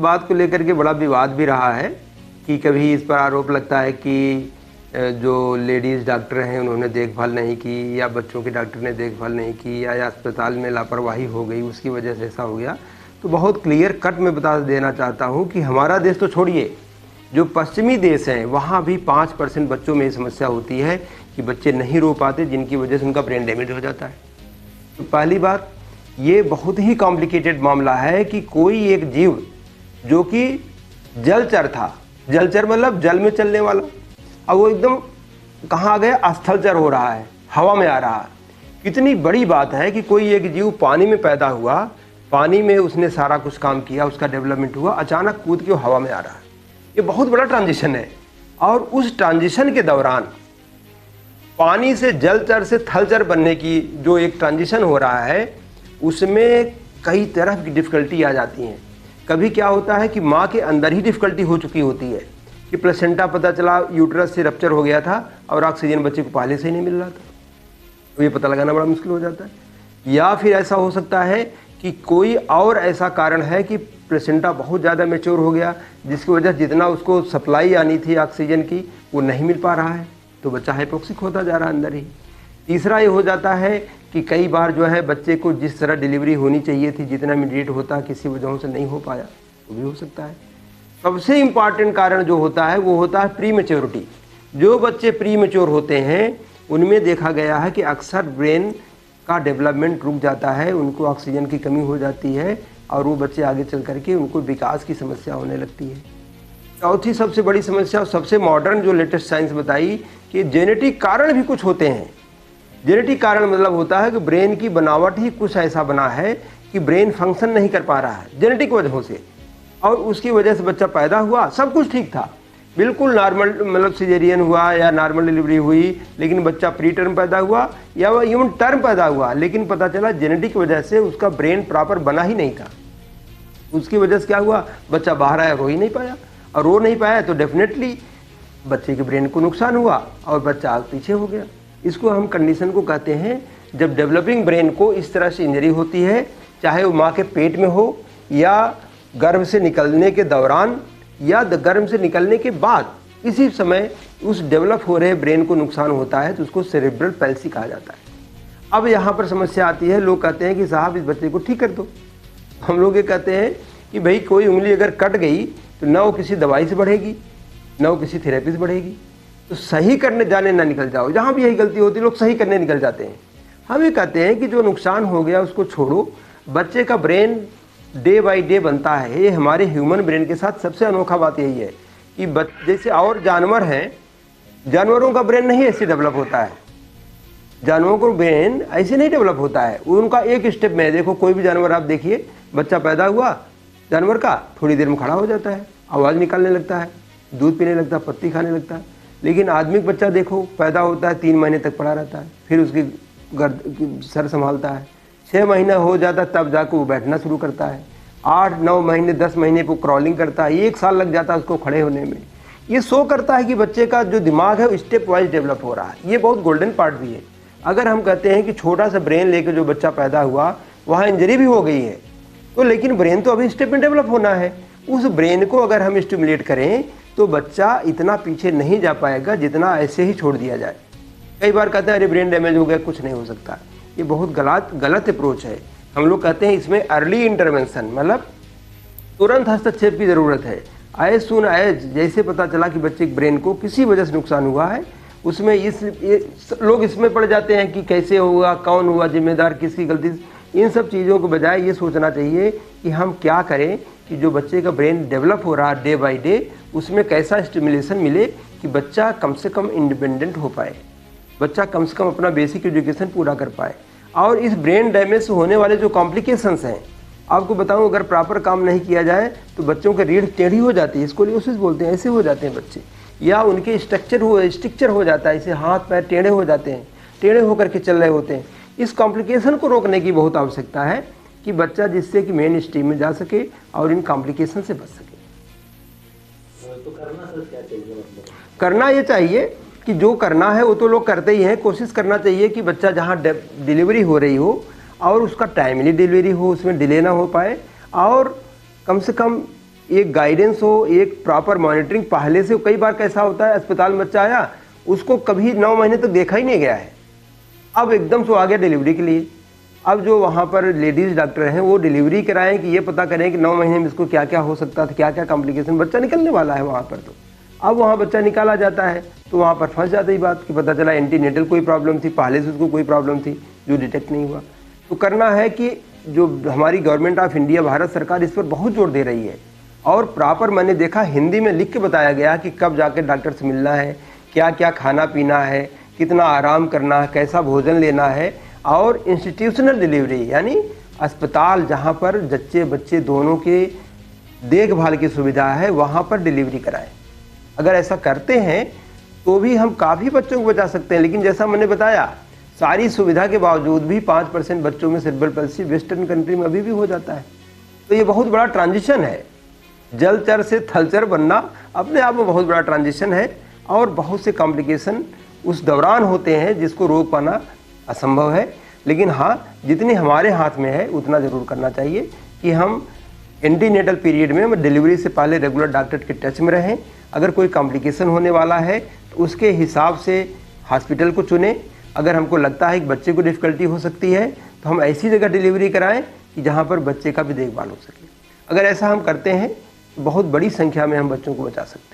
बात को लेकर के बड़ा विवाद भी रहा है कि कभी इस पर आरोप लगता है कि जो लेडीज़ डॉक्टर हैं उन्होंने देखभाल नहीं की, या बच्चों के डॉक्टर ने देखभाल नहीं की, या अस्पताल में लापरवाही हो गई, उसकी वजह से ऐसा हो गया। तो बहुत क्लियर कट में बता देना चाहता हूँ कि हमारा देश तो छोड़िए, जो पश्चिमी देश हैं वहाँ भी 5% बच्चों में ये समस्या होती है कि बच्चे नहीं रो पाते, जिनकी वजह से उनका ब्रेन डैमेज हो जाता है। तो पहली बात, ये बहुत ही कॉम्प्लिकेटेड मामला है कि कोई एक जीव जो कि जलचर था, जलचर मतलब जल में चलने वाला, अब वो एकदम कहाँ आ गया, स्थलचर हो रहा है, हवा में आ रहा है। कितनी बड़ी बात है कि कोई एक जीव पानी में पैदा हुआ, पानी में उसने सारा कुछ काम किया, उसका डेवलपमेंट हुआ, अचानक कूद के वो हवा में आ रहा है। ये बहुत बड़ा ट्रांजिशन है। और उस ट्रांजिशन के दौरान पानी से जलचर से थलचर बनने की जो एक ट्रांजिशन हो रहा है, उसमें कई तरह की डिफ़िकल्टी आ जाती हैं। कभी क्या होता है कि माँ के अंदर ही डिफ़िकल्टी हो चुकी होती है कि प्लेसेंटा पता चला यूट्रस से रप्चर हो गया था और ऑक्सीजन बच्चे को पहले से ही नहीं मिल रहा था, तो ये पता लगाना बड़ा मुश्किल हो जाता है। या फिर ऐसा हो सकता है कि कोई और ऐसा कारण है कि प्लेसेंटा बहुत ज़्यादा मैच्योर हो गया, जिसकी वजह से जितना उसको सप्लाई आनी थी ऑक्सीजन की वो नहीं मिल पा रहा है, तो बच्चा हाइपोक्सिक होता जा रहा है अंदर ही। तीसरा ये हो जाता है कि कई बार जो है बच्चे को जिस तरह डिलीवरी होनी चाहिए थी, जितना इमीडिएट होता, किसी वजहों से नहीं हो पाया, वो भी हो सकता है। सबसे इम्पॉर्टेंट कारण जो होता है वो होता है प्री मैच्योरिटी। जो बच्चे प्री मैच्योर होते हैं उनमें देखा गया है कि अक्सर ब्रेन का डेवलपमेंट रुक जाता है, उनको ऑक्सीजन की कमी हो जाती है और वो बच्चे आगे चल करके उनको विकास की समस्या होने लगती है। चौथी सबसे बड़ी समस्या, सबसे मॉडर्न जो लेटेस्ट साइंस बताई कि जेनेटिक कारण भी कुछ होते हैं। जेनेटिक कारण मतलब होता है कि ब्रेन की बनावट ही कुछ ऐसा बना है कि ब्रेन फंक्शन नहीं कर पा रहा है जेनेटिक वजहों से, और उसकी वजह से बच्चा पैदा हुआ, सब कुछ ठीक था, बिल्कुल नॉर्मल, मतलब सिजेरियन हुआ या नॉर्मल डिलीवरी हुई, लेकिन बच्चा प्री टर्म पैदा हुआ या वह इवन टर्म पैदा हुआ, लेकिन पता चला जेनेटिक वजह से उसका ब्रेन प्रॉपर बना ही नहीं था। उसकी वजह से क्या हुआ, बच्चा बाहर आया, रो ही नहीं पाया, और रो नहीं पाया तो डेफिनेटली बच्चे के ब्रेन को नुकसान हुआ और बच्चा आगे पीछे हो गया। इसको हम कंडीशन को कहते हैं जब डेवलपिंग ब्रेन को इस तरह से इंजरी होती है, चाहे वो माँ के पेट में हो या गर्भ से निकलने के दौरान या गर्भ से निकलने के बाद, इसी समय उस डेवलप हो रहे ब्रेन को नुकसान होता है, तो उसको सेरेब्रल पैल्सी कहा जाता है। अब यहाँ पर समस्या आती है, लोग कहते हैं कि साहब इस बच्चे को ठीक कर दो। हम लोग ये कहते हैं कि भाई कोई उंगली अगर कट गई तो ना वो किसी दवाई से बढ़ेगी, ना वो किसी थेरेपी से बढ़ेगी, तो सही करने जाने ना निकल जाओ। जहाँ भी यही गलती होती है लोग सही करने निकल जाते हैं। हम ये कहते हैं कि जो नुकसान हो गया उसको छोड़ो, बच्चे का ब्रेन डे बाय डे बनता है। ये हमारे ह्यूमन ब्रेन के साथ सबसे अनोखा बात यही है कि जैसे और जानवर हैं, जानवरों का ब्रेन नहीं ऐसे डेवलप होता है, जानवरों का ब्रेन ऐसे नहीं डेवलप होता है, उनका एक स्टेप में। देखो कोई भी जानवर आप देखिए, बच्चा पैदा हुआ जानवर का, थोड़ी देर में खड़ा हो जाता है, आवाज़ निकालने लगता है, दूध पीने लगता है, पत्ती खाने लगता है। लेकिन आदमी का बच्चा देखो, पैदा होता है 3 महीने तक पड़ा रहता है, फिर उसकी सर संभालता है, 6 महीना हो जाता है तब जाकर वो बैठना शुरू करता है, 8-9 महीने 10 महीने पर क्रॉलिंग करता है, 1 साल लग जाता है उसको खड़े होने में। ये शो करता है कि बच्चे का जो दिमाग है वो स्टेप वाइज डेवलप हो रहा है। ये बहुत गोल्डन पार्ट भी है। अगर हम कहते हैं कि छोटा सा ब्रेन लेकर जो बच्चा पैदा हुआ वहाँ इंजरी भी हो गई है, तो लेकिन ब्रेन तो अभी स्टेप में डेवलप होना है। उस ब्रेन को अगर हम स्टिमुलेट करें तो बच्चा इतना पीछे नहीं जा पाएगा जितना ऐसे ही छोड़ दिया जाए। कई बार कहते हैं अरे ब्रेन डैमेज हो गया, कुछ नहीं हो सकता। ये बहुत गलत अप्रोच है। हम लोग कहते हैं इसमें अर्ली इंटरवेंशन, मतलब तुरंत हस्तक्षेप की ज़रूरत है। एज सुन एज जैसे पता चला कि बच्चे के ब्रेन को किसी वजह से नुकसान हुआ है, उसमें लोग इसमें पड़ जाते हैं कि कैसे हुआ, कौन हुआ, जिम्मेदार किसकी गलती। इन सब चीज़ों के बजाय ये सोचना चाहिए कि हम क्या करें कि जो बच्चे का ब्रेन डेवलप हो रहा है डे बाय डे, उसमें कैसा स्टिमुलेशन मिले कि बच्चा कम से कम इंडिपेंडेंट हो पाए, बच्चा कम से कम अपना बेसिक एजुकेशन पूरा कर पाए। और इस ब्रेन डैमेज से होने वाले जो कॉम्प्लिकेशंस हैं, आपको बताऊं, अगर प्रॉपर काम नहीं किया जाए तो बच्चों की रीढ़ टेढ़ी हो जाती है, स्कोलियोसिस बोलते हैं, ऐसे हो जाते हैं बच्चे, या उनके स्ट्रक्चर हो जाता है, इसे हाथ पैर टेढ़े हो जाते हैं, टेढ़े होकर के चल रहे होते हैं। इस कॉम्प्लिकेशन को रोकने की बहुत आवश्यकता है कि बच्चा जिससे कि मेन स्ट्रीम में जा सके और इन कॉम्प्लिकेशन से बच सके। तो करना सर क्या चाहिए, मतलब करना ये चाहिए कि जो करना है वो तो लोग करते ही हैं। कोशिश करना चाहिए कि बच्चा जहाँ डिलीवरी हो रही हो और उसका टाइमली डिलीवरी हो, उसमें डिले ना हो पाए, और कम से कम एक गाइडेंस हो, एक प्रॉपर मॉनिटरिंग। पहले से कई बार कैसा होता है, अस्पताल में बच्चा आया, उसको कभी 9 महीने तक देखा ही नहीं गया है, अब एकदम से आ गया डिलीवरी के लिए। अब जो वहाँ पर लेडीज़ डॉक्टर हैं वो डिलीवरी कराएं कि ये पता करें कि 9 महीने में इसको क्या क्या हो सकता था, क्या क्या कॉम्प्लिकेशन, बच्चा निकलने वाला है वहाँ पर। तो अब वहाँ बच्चा निकाला जाता है तो वहाँ पर फंस जाती बात कि पता चला एंटीनेटल कोई प्रॉब्लम थी, पहले से उसको कोई प्रॉब्लम थी जो डिटेक्ट नहीं हुआ। तो करना है कि जो हमारी गवर्नमेंट ऑफ इंडिया, भारत सरकार इस पर बहुत जोर दे रही है और प्रॉपर मैंने देखा हिंदी में लिख के बताया गया कि कब जाकर डॉक्टर से मिलना है, क्या क्या खाना पीना है, कितना आराम करना है, कैसा भोजन लेना है। और इंस्टीट्यूशनल डिलीवरी यानी अस्पताल जहाँ पर जच्चे बच्चे दोनों के देखभाल की सुविधा है वहाँ पर डिलीवरी कराएं। अगर ऐसा करते हैं तो भी हम काफ़ी बच्चों को बचा सकते हैं। लेकिन जैसा मैंने बताया, सारी सुविधा के बावजूद भी 5% बच्चों में सेरेब्रल पल्सी वेस्टर्न कंट्री में अभी भी हो जाता है। तो ये बहुत बड़ा ट्रांजिशन है, जलचर से थलचर बनना अपने आप में बहुत बड़ा ट्रांजिशन है और बहुत से कॉम्प्लिकेशन उस दौरान होते हैं जिसको रोक पाना असंभव है। लेकिन हाँ, जितनी हमारे हाथ में है उतना ज़रूर करना चाहिए कि हम एंटीनेटल पीरियड में डिलीवरी से पहले रेगुलर डॉक्टर के टच में रहें। अगर कोई कॉम्प्लिकेशन होने वाला है तो उसके हिसाब से हॉस्पिटल को चुनें। अगर हमको लगता है कि बच्चे को डिफ़िकल्टी हो सकती है तो हम ऐसी जगह डिलीवरी कराएं कि जहाँ पर बच्चे का भी देखभाल हो सके। अगर ऐसा हम करते हैं तो बहुत बड़ी संख्या में हम बच्चों को बचा सकते हैं।